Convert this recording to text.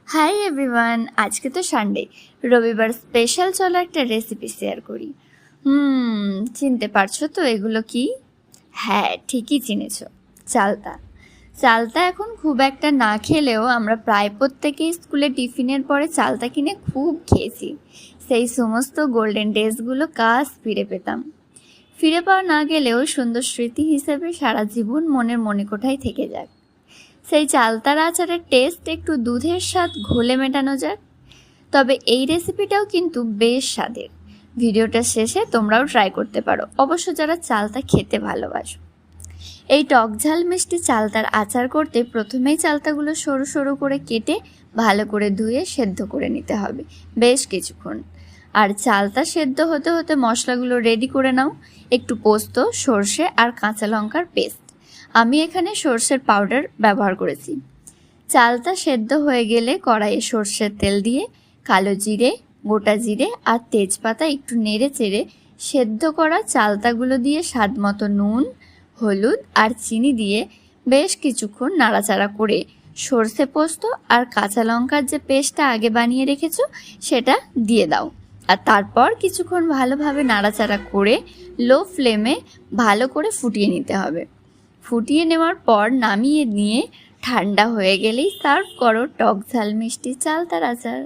Hi everyone, আজকে তো Sunday, রবিবার স্পেশাল। চলো একটা রেসিপি শেয়ার করি। চিনতে পারছো তো এগুলো কি? হ্যাঁ, ঠিকই চিনেছ। চালতা। চালতা এখন খুব একটা না খেলেও আমরা প্রায় প্রত্যেকেই স্কুলে টিফিনের পরে চালতা কিনে খুব খেয়েছি। সেই সমস্ত গোল্ডেন ডেজগুলো কাজ ফিরে পেতাম। ফিরে পাওয়া না গেলেও সুন্দর স্মৃতি হিসেবে সারা জীবন মনের মণিকোঠায় থেকে যাক। সেই চালতার আচারের টেস্ট একটু দুধের স্বাদ ঘোলে মেটানো যাক। তবে এই রেসিপিটাও কিন্তু বেশ স্বাদের। ভিডিওটা শেষে তোমরাও ট্রাই করতে পারো, অবশ্য যারা চালতা খেতে ভালোবাসো। এই টক ঝাল মিষ্টি চালতার আচার করতে প্রথমেই চালতাগুলো সরু সরু করে কেটে ভালো করে ধুয়ে সেদ্ধ করে নিতে হবে বেশ কিছুক্ষণ। আর চালতা সেদ্ধ হতে হতে মশলাগুলো রেডি করে নাও। একটু পোস্ত, সর্ষে আর কাঁচা লঙ্কার পেস্ট। আমি এখানে সর্ষের পাউডার ব্যবহার করেছি। চালতা সেদ্ধ হয়ে গেলে কড়াইয়ে সর্ষের তেল দিয়ে কালো জিরে, গোটা জিরে আর তেজপাতা একটু নেড়ে চেড়ে সেদ্ধ করা চালতাগুলো দিয়ে স্বাদ মতো নুন, হলুদ আর চিনি দিয়ে বেশ কিছুক্ষণ নাড়াচাড়া করে সর্ষে পোস্ত আর কাঁচা লঙ্কার যে পেস্টটা আগে বানিয়ে রেখেছো সেটা দিয়ে দাও। আর তারপর কিছুক্ষণ ভালোভাবে নাড়াচাড়া করে লো ফ্লেমে ভালো করে ফুটিয়ে নিতে হবে। ফুটিয়ে নেওয়ার পর নামিয়ে নিয়ে ঠান্ডা হয়ে গেলেই সার্ভ করো টক ঝাল মিষ্টি চালতার আচার।